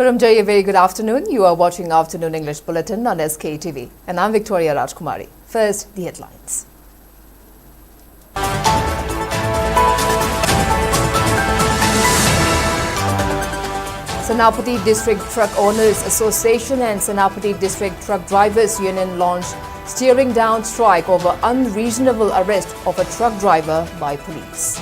Kuramjay, a very good afternoon. You are watching Afternoon English Bulletin on Sktv'S, and I'm Victoria Rajkumari. First, the headlines. Senapati District Truck Owners Association and Senapati District Truck Drivers Union launched steering down strike over unreasonable arrest of a truck driver by police.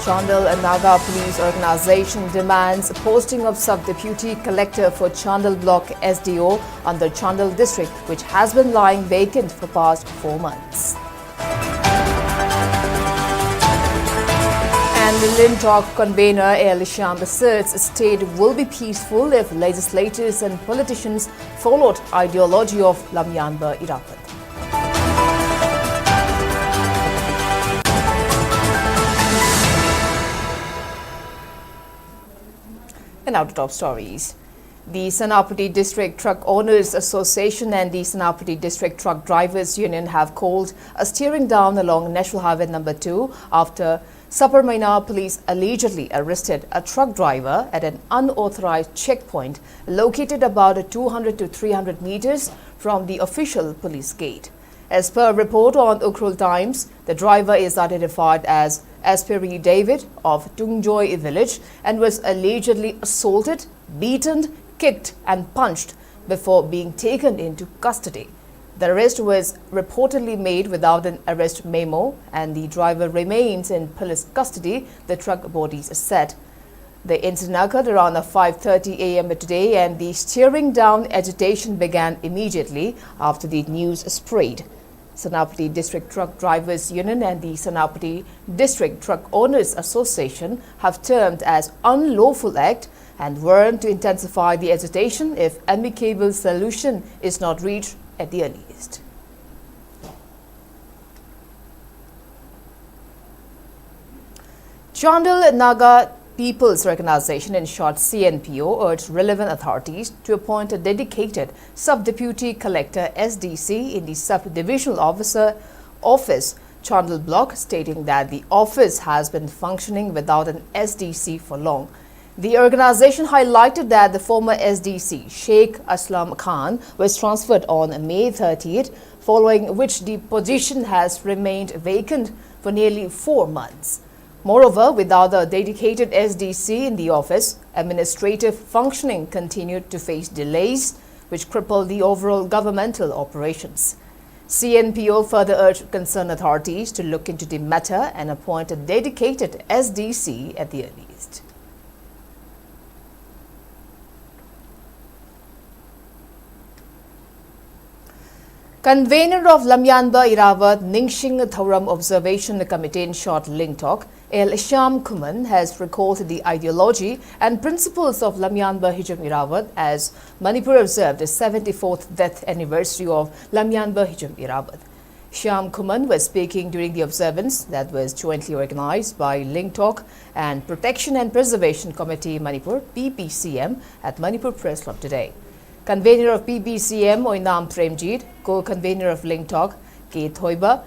Chandal and Naga Police Organisation demands posting of Sub-Deputy Collector for Chandal Block SDO under Chandal District, which has been lying vacant for past 4 months. And the Lintalk convener Electoral asserts state will be peaceful if legislators and politicians followed ideology of Lamyanba Irapat. And now to top stories. The Senapati District Truck Owners Association and the Senapati District Truck Drivers Union have called a steering down along National Highway number 2 after Saparmaina police allegedly arrested a truck driver at an unauthorized checkpoint located about 200 to 300 meters from the official police gate. As per a report on Electoral Times, the driver is identified as Asperi David of Tungjoy village and was allegedly assaulted, beaten, kicked and punched before being taken into custody. The arrest was reportedly made without an arrest memo and the driver remains in police custody, the truck bodies said. The incident occurred around 5:30 a.m. today and the steering down agitation began immediately after the news spread. Senapati District Truck Drivers Union and the Senapati District Truck Owners Association have termed as unlawful act and warned to intensify the agitation if amicable solution is not reached at the earliest. Chandal Naga People's Organization, in short CNPO, urged relevant authorities to appoint a dedicated Sub-Deputy Collector SDC in the Sub-Divisional Office Chandal Block, stating that the office has been functioning without an SDC for long. The organization highlighted that the former SDC, Sheikh Aslam Khan, was transferred on May 30th, following which the position has remained vacant for nearly 4 months. Moreover, without a dedicated SDC in the office, administrative functioning continued to face delays, which crippled the overall governmental operations. CNPO further urged concerned authorities to look into the matter and appoint a dedicated SDC at the earliest. Convener of Lamyanba Irawat Ningsing Thoram Observation Committee, in short Lintalk, El Sham Kuman, has recalled the ideology and principles of Lamyanba Hijam Irawat as Manipur observed the 74th death anniversary of Lamyanba Hijam Irawat. Sham Kuman was speaking during the observance that was jointly organized by Lintalk and Protection and Preservation Committee Manipur PPCM at Manipur Press Club today. Convener of PPCM Oinam Premjit, co-convener of Lintalk K. Thoiba,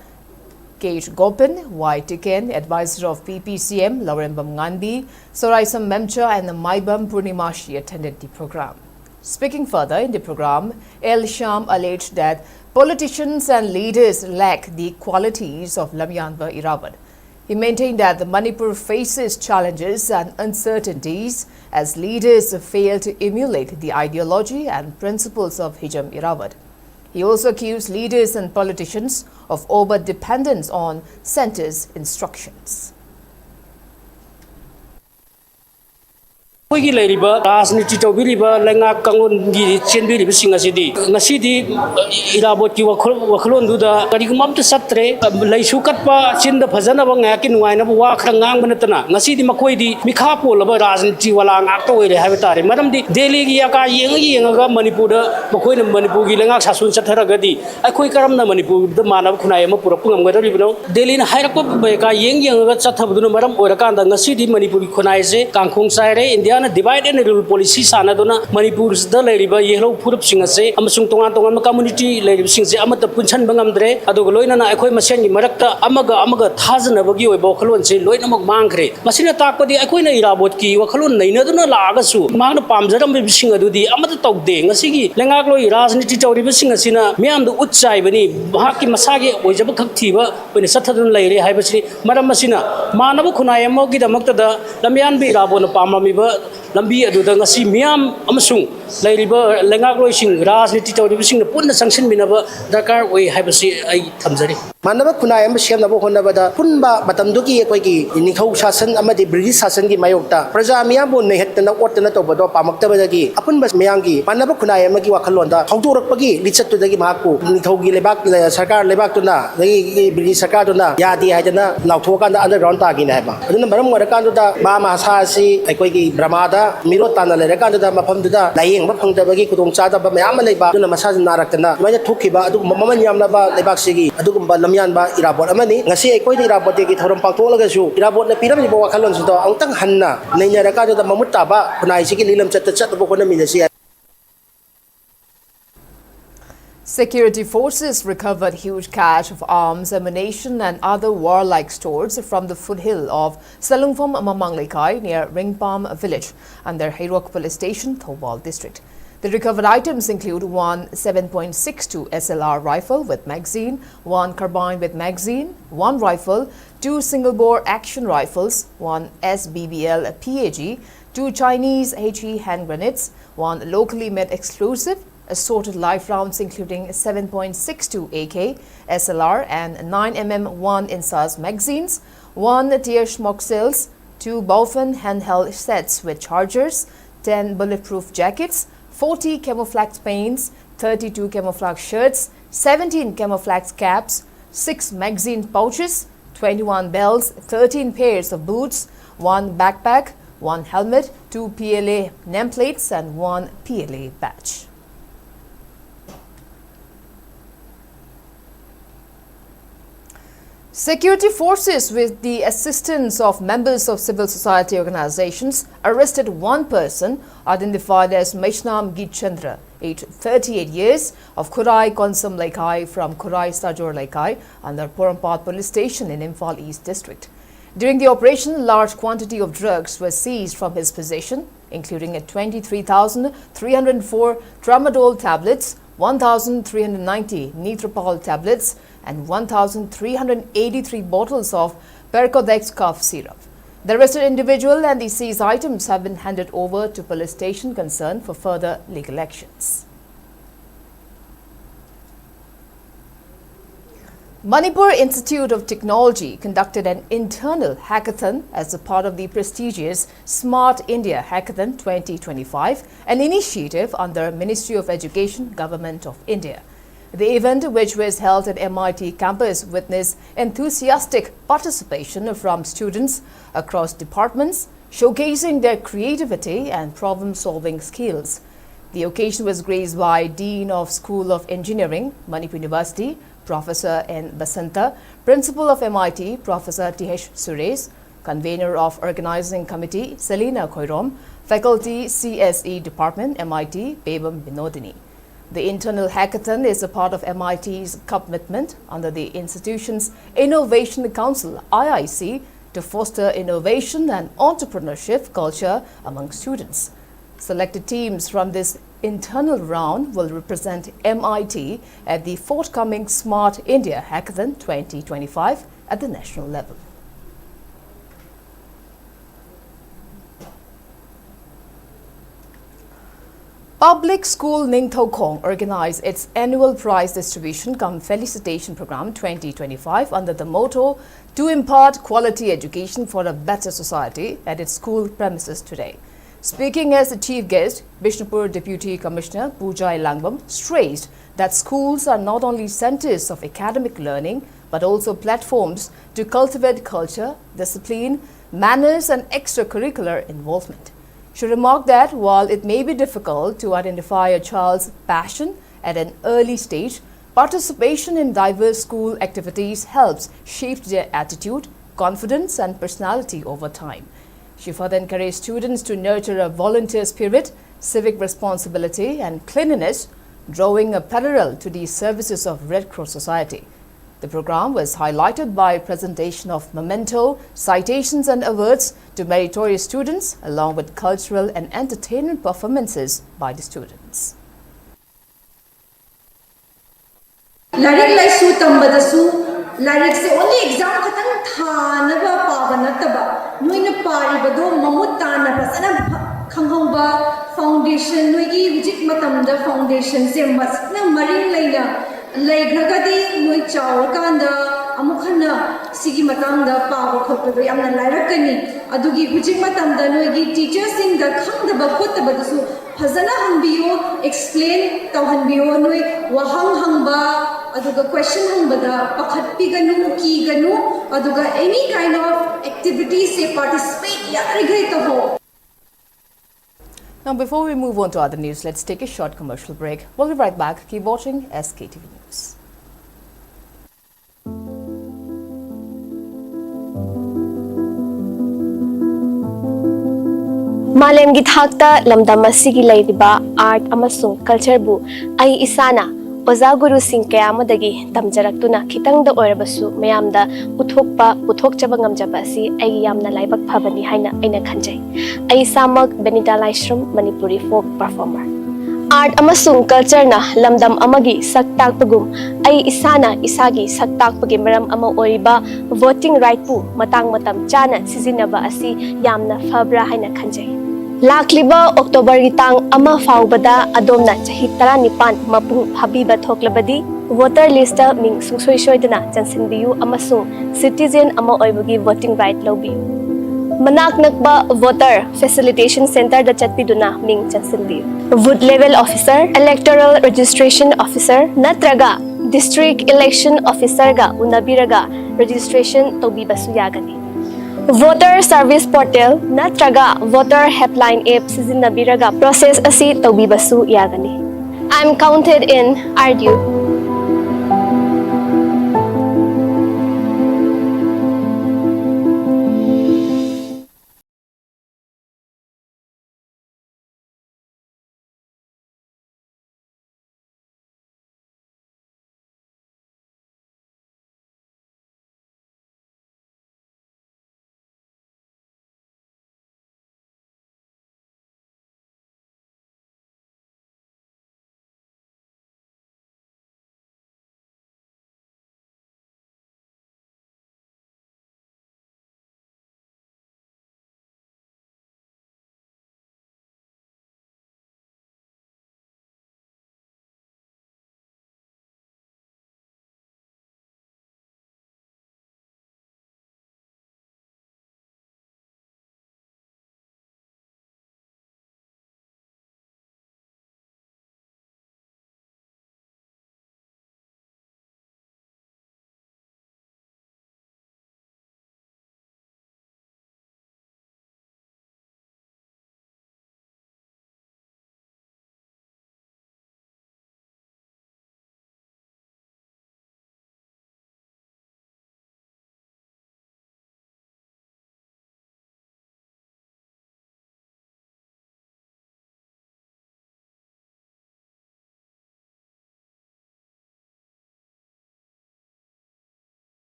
K. Gopin, Y. Tiken, advisor of PPCM Laurembam Nganbi, Soraisam Memcha and Maibam Purnimashi attended the program. Speaking further in the program, El Sham alleged that politicians and leaders lack the qualities of Lamyanba Irawat. He maintained that the Manipur faces challenges and uncertainties as leaders fail to emulate the ideology and principles of Hijam Irawat. He also accused leaders and politicians of over-dependence on centre's instructions. We Rasniti Tobiriba, Langa Kangun, Chenbiri Singasidi, Nasidi, Irabot, Wakalon, do the Karikumam to Satre, Laisukatpa, Chinda Pazana, Akin, Wine, Wakangang, Manatana, Nasidi Makwedi, Mikapo, Rasniti Walang, Acto, Habitat, Madam Daily Yaka, Yanga, Manipura, Makoin, Manipugi, Langa, Sasun Sataragadi, a quick Karamna Manipur, the man of Kunayama, Purapum, whether you know, Daily Hairako, Beka, Yang, Satabunum, Madam, Orakanda, Nasidi, Manipuri, Kunaise, Kankung Sire, Indian. ꯃꯁꯥꯅ divide N rule policy ꯁꯥꯟꯅꯗꯨꯅ ꯃꯅꯤꯄꯨꯔꯗ ꯂꯩꯔꯤꯕ ꯌꯦꯜꯍꯧ ꯐꯨꯔꯨꯞꯁꯤꯡ ꯑꯁꯤ ꯑꯃꯁꯨꯡ ꯇꯣꯉꯥꯟ ꯇꯣꯉꯥꯟꯕ community ꯂꯩꯔꯤꯕꯁꯤꯡꯁꯦ ꯑꯃꯠꯇ ꯄꯨꯟꯁꯤꯟꯕ ꯉꯝꯗ꯭ꯔꯦ ꯑꯗꯨꯒ ꯂꯣꯏꯅꯅ ꯑꯩꯈꯣꯏ ꯃꯁꯦꯟꯒꯤ ꯃꯔꯛꯇ ꯑꯃꯒ ꯊꯥꯖꯅꯕꯒꯤ ꯑꯣꯏꯕ ꯋꯥꯈꯜꯂꯣꯟꯁꯤ ꯂꯣꯏꯅꯃꯛ ꯃꯥꯡꯈ꯭ꯔꯦ ꯃꯁꯤꯅ ꯇꯥꯛꯄꯗꯤ ꯑꯩꯈꯣꯏꯅ ꯏꯔꯥꯕꯣꯠꯀꯤ ꯋꯥꯈꯜꯂꯣꯟ ꯅꯩꯅꯗꯨꯅ ꯂꯥꯛꯑꯒꯁꯨ ꯃꯍꯥꯛꯅ ꯄꯥꯝꯖꯔꯝꯕꯁꯤꯡ ꯑꯗꯨꯗꯤ ꯑꯃꯠꯇ ꯇꯧꯗꯦ ꯉꯁꯤꯒꯤ ꯂꯩꯉꯥꯛꯂꯣꯏ ꯔꯥꯖꯅꯤꯇꯤ ꯇꯧꯔꯤꯕꯁꯤꯡ ꯑꯁꯤꯅ ꯃꯤꯌꯥꯝꯗ ꯎꯠ ꯆꯥꯏꯕꯅꯤ ꯃꯍꯥꯛꯀꯤ ꯃꯁꯥꯒꯤ ꯑꯣꯏꯖꯕ ꯈꯛ ꯊꯤꯕ ꯑꯣꯏꯅ ꯆꯠꯊꯗꯨꯅ ꯂꯩꯔꯦ ꯍꯥꯏꯕꯁꯤ ꯃꯔꯝ ꯑꯁꯤꯅ ꯃꯥꯟꯅꯕ ꯈꯨꯟꯅꯥꯏ ꯑꯃꯒꯤꯗꯃꯛꯇꯗ ꯂꯝꯌꯥꯟꯕ ꯏꯔꯥꯕꯣꯠꯅ ꯄꯥꯝꯂꯝꯃꯤꯕ ꯂꯝꯕꯤ ꯑꯗꯨꯗ ꯉꯁꯤ ꯃꯤꯌꯥꯝ ꯑꯃꯁꯨꯡ ꯂꯩꯔꯤꯕ ꯂꯩꯉꯥꯛꯂꯣꯏꯁꯤꯡ ꯔꯥꯖꯅꯤꯇꯤ ꯇꯧꯔꯤꯕꯁꯤꯡꯅ ꯄꯨꯟꯅ ꯆꯪꯁꯤꯟꯃꯤꯟꯅꯕ ꯗꯔꯀꯥꯔ ꯑꯣꯏ ꯍꯥꯏꯕꯁꯤ ꯑꯩ ꯊꯝꯖꯔꯤ ꯃꯥꯟꯅꯕ ꯈꯨꯟꯅꯥꯏ ꯑꯃ ꯁꯦꯝꯅꯕ ꯍꯣꯠꯅꯕꯗ ꯄꯨꯟꯕ ꯃꯇꯝꯗꯨꯒꯤ ꯑꯩꯈꯣꯏꯒꯤ ꯅꯤꯡꯊꯧ ꯁꯥꯁꯟ ꯑꯃꯗꯤ ꯕ꯭ꯔꯤꯇꯤꯁ ꯁꯥꯁꯟꯒꯤ ꯃꯥꯌꯣꯛꯇ ꯄ꯭ꯔꯖꯥ ꯃꯤꯌꯥꯝꯕꯨ ꯅꯩꯍꯠꯇꯅ ꯑꯣꯠꯇꯅ ꯇꯧꯕꯗꯣ ꯄꯥꯝꯂꯛꯇꯕꯗꯒꯤ ꯑꯄꯨꯟꯕ ꯃꯤꯌꯥꯝꯒꯤ ꯃꯥꯟꯅꯕ ꯈꯨꯟꯅꯥꯏ ꯑꯃꯒꯤ ꯋꯥꯈꯜꯂꯣꯟꯗ ꯍꯧꯗꯣꯔꯛꯄꯒꯤ ꯂꯤꯆꯠꯇꯨꯗꯒꯤ ꯃꯍꯥꯛꯄꯨ ꯅꯤꯡꯊꯧꯒꯤ ꯂꯩꯕꯥꯛ ꯁꯔꯀꯥꯔ ꯂꯩꯕꯥꯛꯇꯨꯅ ꯑꯗꯒꯤ ꯕ꯭ꯔꯤꯇꯤꯁ ꯁꯔꯀꯥꯔꯗꯨꯅ ꯌꯥꯗꯦ ꯍꯥꯏꯗꯅ ꯂꯥꯎꯊꯣꯛꯑꯀꯥꯟꯗ ꯑꯟꯗꯔꯒ꯭ꯔꯥꯎꯟ ꯇꯥꯈꯤꯅꯦ ꯍꯥꯏꯕ ꯑꯗꯨꯅ ꯃꯔꯝ ꯑꯣꯏꯔꯀꯥꯟꯗꯨꯗ ꯃꯥ ꯃꯁꯥ ꯑꯁꯤ ꯑꯩꯈꯣꯏꯒꯤ ꯕ꯭ꯔꯃꯥꯗ ꯃꯤꯔꯣꯠ ꯇꯥꯟꯅ ꯂꯩꯔꯀꯥꯟꯗꯨꯗ ꯃꯐꯝꯗꯨꯗ ꯂꯥꯏꯌꯦꯡꯕ ꯐꯪꯗꯕꯒꯤ ꯈꯨꯗꯣꯡꯆꯥꯗꯕ ꯃꯌꯥꯝ ꯑꯃ ꯂꯩꯕ ꯑꯗꯨꯅ ꯃꯁꯥꯁꯤ ꯅꯥꯔꯛꯇꯅ ꯑꯗꯨꯃꯥꯏꯅ ꯊꯣꯛꯈꯤꯕ ꯑꯗꯨꯒꯨꯝꯕ ꯃꯃꯜ ꯌꯥꯝꯂꯕ ꯂꯩꯕꯥꯛꯁꯤꯒꯤ ꯑꯗꯨꯒꯨꯝꯕ ꯂꯝꯌꯥꯟꯕ ꯏꯔꯥꯕꯣꯠ ꯑꯃꯅꯤ ꯉꯁꯤ ꯑꯩꯈꯣꯏꯅ ꯏꯔꯥꯕꯣꯠꯀꯤ ꯊꯧꯔꯝ ꯄꯥꯡꯊꯣꯛꯂꯒꯁꯨ ꯏꯔꯥꯕꯣꯠꯅ ꯄꯤꯔꯝꯂꯤꯕ ꯋꯥꯈꯜꯂꯣꯟꯁꯤꯡꯗꯣ ꯑꯃꯨꯛꯇꯪ ꯍꯟꯅ ꯅꯩꯅꯔꯀꯥꯟꯗꯨꯗ ꯃꯃꯨꯠ ꯇꯥꯕ ꯈꯨꯟꯅꯥꯏꯁꯤꯒꯤ ꯂꯤꯂꯝꯆꯠꯇ ꯆꯠꯅꯕ ꯍꯣꯠꯅꯃꯤꯟꯅꯁꯤ Security forces recovered huge cache of arms, ammunition and other warlike stores from the foothill of Salungphom Mamanglekai near Ringpam village under Hairok police station, Thobal district. The recovered items include one 7.62 SLR rifle with magazine, one carbine with magazine, one rifle, two single-bore action rifles, one SBBL PAG, two Chinese HE hand grenades, one locally made explosive, assorted live rounds including 7.62 AK, SLR and 9mm 1 INSAS magazines, one tear smoke cells, two Baofeng handheld sets with chargers, 10 bulletproof jackets, 40 camouflage paints, 32 camouflage shirts, 17 camouflage caps, 6 magazine pouches, 21 belts, 13 pairs of boots, one backpack, one helmet, 2 PLA nameplates and one PLA badge. Security forces, with the assistance of members of civil society organizations, arrested one person identified as Maishnam Gitchandra, aged 38 years, of Kurai Konsum Laikai from Kurai Stajor Laikai under Porampat police station in Imphal East district. During the operation, a large quantity of drugs were seized from his possession, including 23,304 tramadol tablets, 1,390 nitropol tablets, and 1,383 bottles of Percodex cough syrup. The arrested individual and the seized items have been handed over to police station concerned for further legal actions. Manipur Institute of Technology conducted an internal hackathon as a part of the prestigious Smart India Hackathon 2025, an initiative under Ministry of Education, Government of India. The event, which was held at MIT campus, witnessed enthusiastic participation from students across departments, showcasing their creativity and problem-solving skills. The occasion was graced by Dean of School of Engineering, Manipur University, Professor N. Basanta, Principal of MIT, Professor T.H. Suresh, Convener of Organizing Committee, Selina Koirom, Faculty CSE Department, MIT, Bebam Binodini. The internal hackathon is a part of MIT's commitment under the institution's Innovation Council, IIC, to foster innovation and entrepreneurship culture among students. Selected teams from this internal round will represent MIT at the forthcoming Smart India Hackathon 2025 at the national level. Public School Ningthau Khong organized its annual prize distribution cum felicitation program 2025 under the motto to impart quality education for a better society at its school premises today. Speaking as the chief guest, Bishnupur Deputy Commissioner Pujai Langbam stressed that schools are not only centers of academic learning but also platforms to cultivate culture, discipline, manners and extracurricular involvement. She remarked that while it may be difficult to identify a child's passion at an early stage, participation in diverse school activities helps shape their attitude, confidence and personality over time. She further encouraged students to nurture a volunteer spirit, civic responsibility and cleanliness, drawing a parallel to the services of Red Cross Society. The program was highlighted by presentation of memento, citations and awards to meritorious students, along with cultural and entertainment performances by the students. Larik lai su tambadasu, larik se only exam khatang thanaba paba nataba, noina pari bado mamut tanaba sana khanghongba foundation noigi vijik matamda foundation se masna maring laina laigragadi noi chawrkanda amukhana sigi matangda paba khotdo yamna lairakani adugi vijik matamda noigi teachers sing da khangdaba khotaba dasu fazana hangbiyo explain tawhanbiyo noi wahang hangba aduga question hangba pakhat piganu kiganu aduga any kind of activity se participate yarigai to ho. Now before we move on to other news, let's take a short commercial break. We'll be right back. Keep watching SKTV News. Malem gi thakta lamdam asigi leiriba art amasung culture bu ai isana oza guru sing kaya amadagi tamjaraktuna khitangda oirabasu mayamda puthokchaba ngamjaba asi ai yamna laibak phabani haina aina khanjai ai samak benita laishram manipuri folk performer art amasung culture na lamdam amagi saktakpagum ai isana isagi saktakpagi maram ama oiriba voting right pu matang matam chana sizinaba asi yamna phabra haina khanjai Lakliba October gitang ama faubada adomna chahi 19 mapung habiba thoklabadi voter list ming sungsoi soidana chansinbiu amasung citizen ama oibagi voting right lobiu manak nakba voter facilitation center da chatpiduna ming chansinbiu wood level officer electoral registration officer natraga district election officer ga unabiraga registration tobibasu yagani Voter Service Portal natraga Voter Helpline App sizinabiraga process asi tawbibasu yagani. I'm counted in, are you?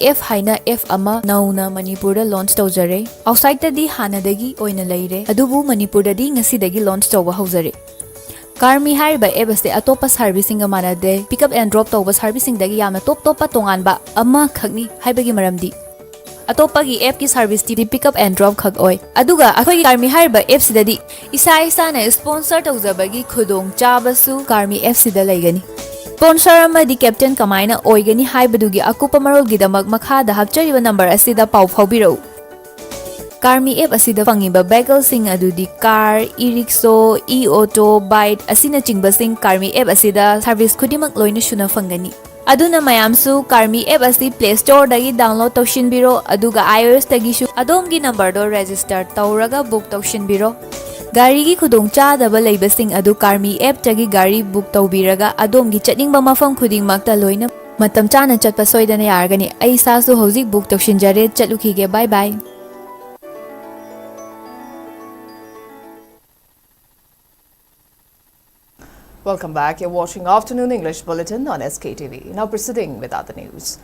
F haina F ama nauna Manipur launch tawjare outside tadi hanadagi oina leire adubu Manipur dadi ngasi dagi launch tawba haujare Karmi hariba app ase atopa servicing manade pick up and drop tawba servicing dagi yamna top tongan ba amma khagni haibagi maramdi atopagi app ki service ti pick up and drop khag oi aduga akhoi Karmi hariba app sidadi isa na sponsor tawjabagi khudong chabasu Karmi app sida laigani sponsor amadi captain kamaina oigani haibadugi akupa marol gidamak makhada hapchariba number asida pau phawbiro Karmi app asida fangiba vehicle sing adudi car, e-rickshaw, e-auto, bike asina chingba sing Karmi app asida service khudimak loina shuna fangani. Aduna mayamsu Karmi app asi Play Store dagi download tawshin biro aduga iOS dagi shu adomgi number do register tawraga book tawshin biro. Gari gi khudong chadaba leiba sing adu Karmi app dagi gari book tawbiraga adomgi chatningba mafam khuding makta loina matam chana chatpa soidana yargani ai sasu hozik book tawshin jare chatlukige bye bye. Welcome back. You're watching Afternoon English Bulletin on SKTV. Now proceeding with other news.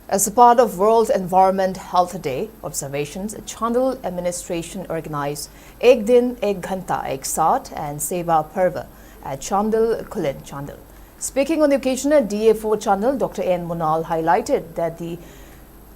As a part of World Environment Health Day observations, Chandal administration organized Ek Din Ek Ghanta Ek Saat and Seva Parva at Chandal Kulin Chandal. Speaking on the occasion at DA4 Chandal, Dr. N. Munal highlighted that the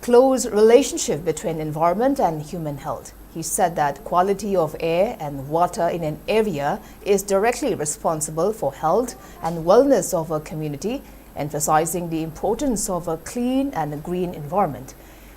close relationship between environment and human health. He said that quality of air and water in an area is directly responsible for health and wellness of a community, emphasizing the importance of a clean and green environment.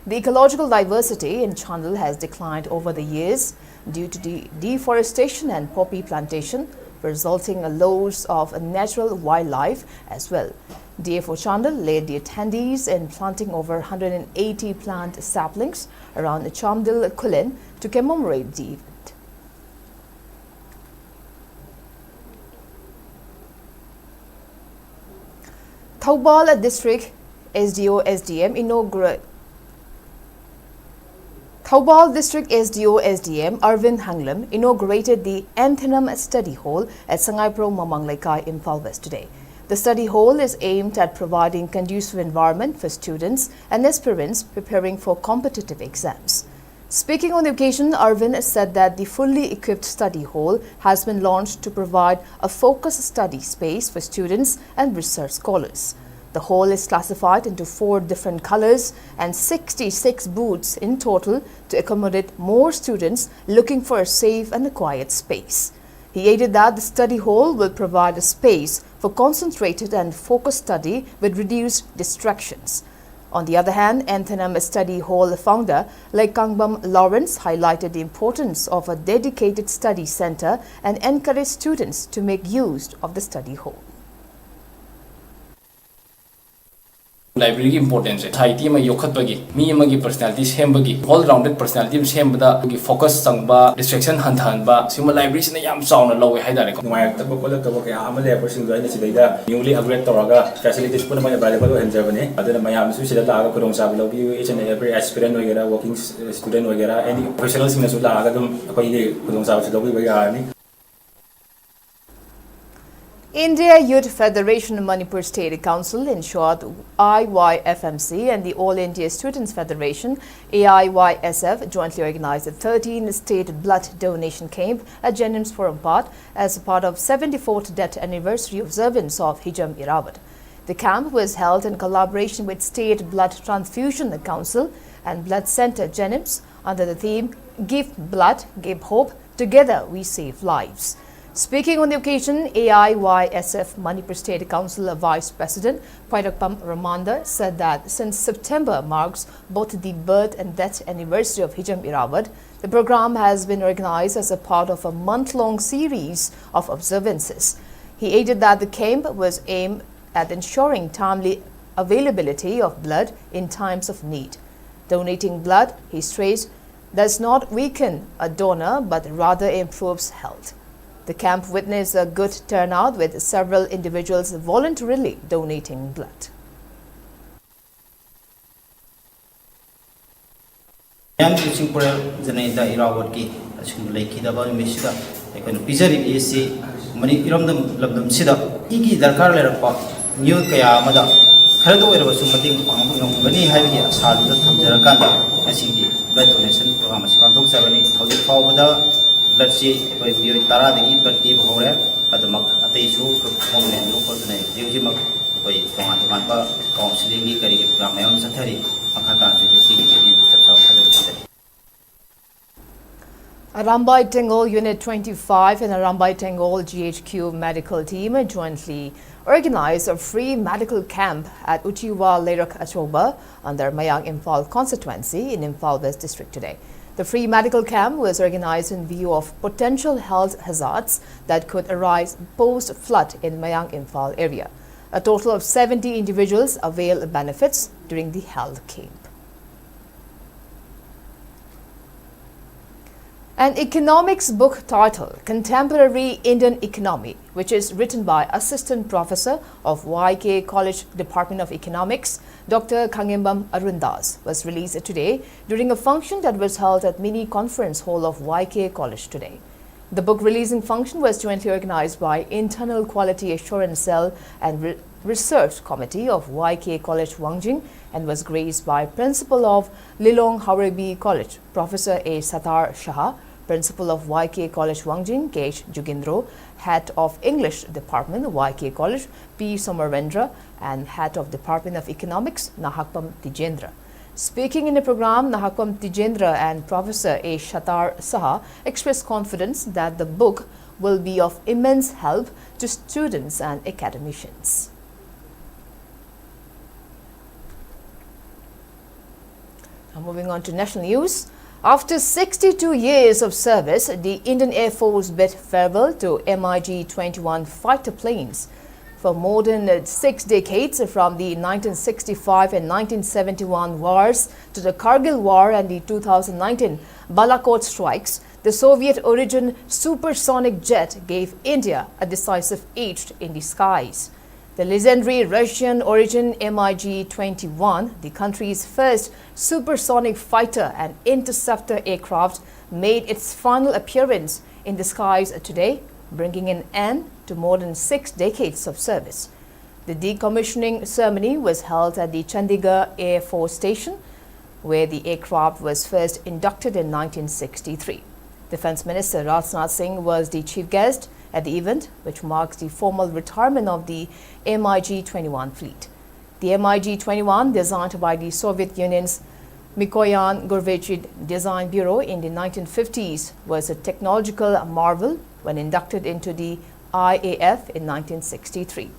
The ecological diversity in Chandal has declined over the years due to the deforestation and poppy plantation, resulting in a loss of natural wildlife as well. DA4 Chandal led the attendees in planting over 180 plant saplings around Chandal Kulin to commemorate the event. Thoubal District SDO SDM Arvind Hanglam inaugurated the Anthem Study Hall at Sangaipro Mamanglekai, Imphal West today. The study hall is aimed at providing conducive environment for students and aspirants preparing for competitive exams. Speaking on the occasion, Arvind said that the fully equipped study hall has been launched to provide a focused study space for students and research scholars. The hall is classified into 4 different colors and 66 booths in total to accommodate more students looking for a safe and a quiet space. He added that the study hall will provide a space for concentrated and focused study with reduced distractions. On the other hand, Anthem Study Hall founder Kangbam Lawrence highlighted the importance of a dedicated study center and encouraged students to make use of the study hall. Library importance society ma yokhatbagi mi amagi personality sembagi all rounded personality sembada gi focus sangba distraction hanhanba sima library sina yam chauna lowe haidare ko nuai tabba kola tabba ke amale person join sidaida newly upgrade toraga facilities puna mai available henjabane aduna mayam su sida laga kurong sabi lobi each and every aspirant wagera working student wagera any professionals sina su laga dum koi ge kurong sabi lobi bagani. India Youth Federation Manipur State Council, in short IYFMC, and the All India Students Federation AIYSF jointly organized a 13th state blood donation camp at Jennings Forum Park as a part of 74th death anniversary observance of Hijam Irawat. The camp was held in collaboration with State Blood Transfusion Council and Blood Center Jennings under the theme Give Blood, Give Hope, Together We Save Lives. Speaking on the occasion, AIYSF Manipur State Council Vice President Pairakpam Ramanda said that since September marks both the birth and death anniversary of Hijam Irawat, the program has been organized as a part of a month-long series of observances. He added that the camp was aimed at ensuring timely availability of blood in times of need. Donating blood, he stressed, does not weaken a donor but rather improves health. The camp witnessed a good turnout with several individuals voluntarily donating blood. Young teaching for Zaneda Irawati, as you like Kidaba Mishida, I can pizza AC, Manipuram them Sida, Iki, the Carla, New Kayamada, Cardo was something many heavy Sadu from Jarakanda, as he blood donation program, Shantok 70,000 blood she by Tara the blood give horror at the Mak at the issue counselling की करी के programme में हम सथरी हकाथन से की सब Arambai Tengol Unit 25 and Arambai Tengol GHQ medical team jointly organized a free medical camp at Uchiwa Lerak Achoba under Mayang Imphal constituency in Imphal West district today. The free medical camp was organized in view of potential health hazards that could arise post-flood in Mayang Imphal area. A total of 70 individuals avail benefits during the health camp. An economics book titled Contemporary Indian Economy, which is written by Assistant Professor of YK College Department of Economics, Dr. Khangembam Arundas, was released today during a function that was held at Mini Conference Hall of YK College today. The book releasing function was jointly organized by Internal Quality Assurance Cell and Research Committee of YK College Wangjing and was graced by Principal of Lilong Harebi College, Professor A. Satar Shah, Principal of YK College Wangjing, Kesh Jugindro, Head of English Department, YK College, P. Somarendra, and Head of Department of Economics, Nahakpam Tijendra. Speaking in the program, Nahakpam Tijendra and Professor A. Shatar Saha expressed confidence that the book will be of immense help to students and academicians. Now moving on to national news. After 62 years of service, the Indian Air Force bid farewell to MiG-21 fighter planes. For more than 6 decades, from the 1965 and 1971 wars to the Kargil War and the 2019 Balakot strikes, the Soviet-origin supersonic jet gave India a decisive edge in the skies. The legendary Russian-origin MiG-21, the country's first supersonic fighter and interceptor aircraft, made its final appearance in the skies today, bringing an end to more than 6 decades of service. The decommissioning ceremony was held at the Chandigarh Air Force Station, where the aircraft was first inducted in 1963. Defence Minister Rajnath Singh was the chief guest at the event, which marks the formal retirement of the MiG-21 fleet. The MiG-21, designed by the Soviet Union's Mikoyan Gorbachev Design Bureau in the 1950s, was a technological marvel when inducted into the IAF in 1963.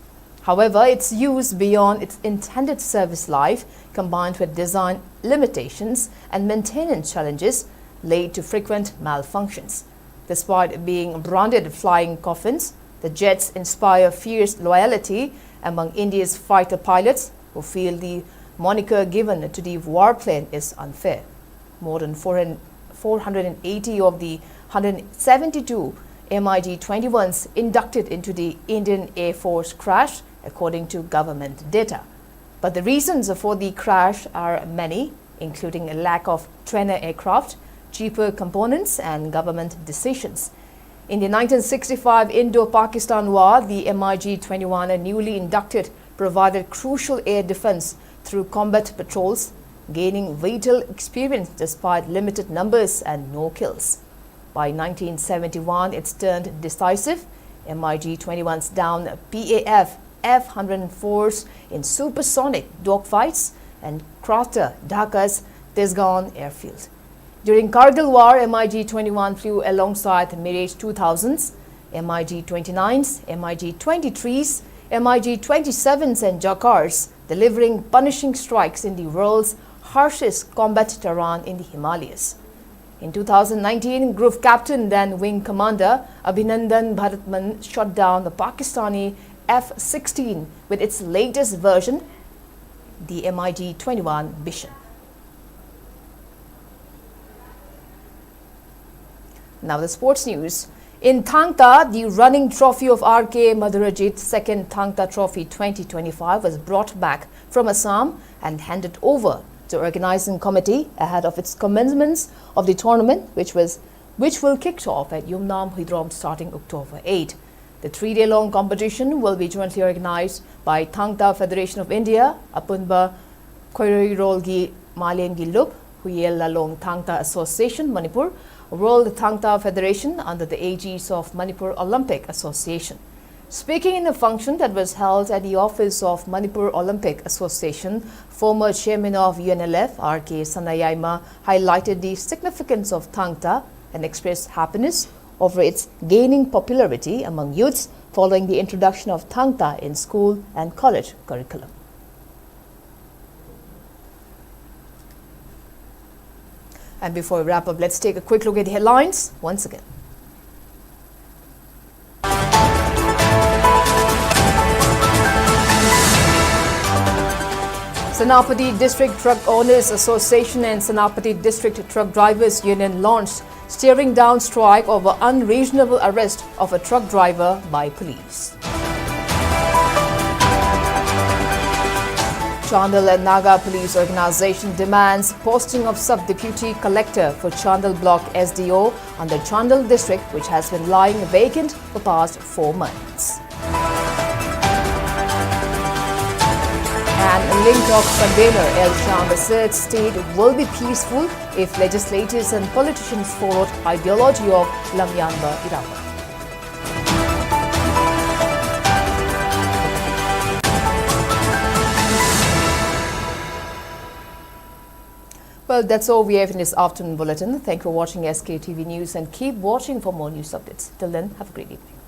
However, its use beyond its intended service life, combined with design limitations and maintenance challenges, led to frequent malfunctions. Despite being branded flying coffins, the jets inspire fierce loyalty among India's fighter pilots who feel the moniker given to the warplane is unfair. More than 480 of the 172 MiG-21s inducted into the Indian Air Force crashed, according to government data. But the reasons for the crash are many, including a lack of trainer aircraft, cheaper components and government decisions. In the 1965 Indo-Pakistan War, the MiG-21, newly inducted, provided crucial air defense through combat patrols, gaining vital experience despite limited numbers and no kills. By 1971, it turned decisive. MiG-21's downed PAF F-104s in supersonic dogfights and crafter Dhaka's Tesgan airfield. During Kargil War, MiG-21 flew alongside Mirage 2000s, MiG-29s, MiG-23s, MiG-27s and Jakars, delivering punishing strikes in the world's harshest combat terrain in the Himalayas. In 2019, Group Captain, then Wing Commander Abhinandan Bharatman, shot down the Pakistani F-16 with its latest version, the MiG-21 Bishan. Now the sports news. In Thangta, the running trophy of RK Madhurajit's second Thangta Trophy 2025 was brought back from Assam and handed over to organizing committee ahead of its commencement of the tournament, which will kick off at Yumnam Hydrom starting October 8. The 3-day-long competition will be jointly organized by Thangta Federation of India, Apunba Khoirolgi Malengi Lup, Huyel Lalong Thangta Association, Manipur, World Thangta Federation under the aegis of Manipur Olympic Association. Speaking in a function that was held at the office of Manipur Olympic Association, former chairman of UNLF, R.K. Sanayaima, highlighted the significance of Thangta and expressed happiness over its gaining popularity among youths following the introduction of Thangta in school and college curriculum. And before we wrap up, let's take a quick look at the headlines once again. Senapati District Truck Owners Association and Senapati District Truck Drivers Union launched steering down strike over unreasonable arrest of a truck driver by police. Chandal and Naga Police Organisation demands posting of Sub-Deputy Collector for Chandal Block SDO under Chandal District, which has been lying vacant for past 4 months. And Lingtok convener El Sham asserts state will be peaceful if legislators and politicians followed ideology of Lamyanba Irawa. Well, that's all we have in this afternoon bulletin. Thank you for watching SKTV News and keep watching for more news updates. Till then, have a great evening.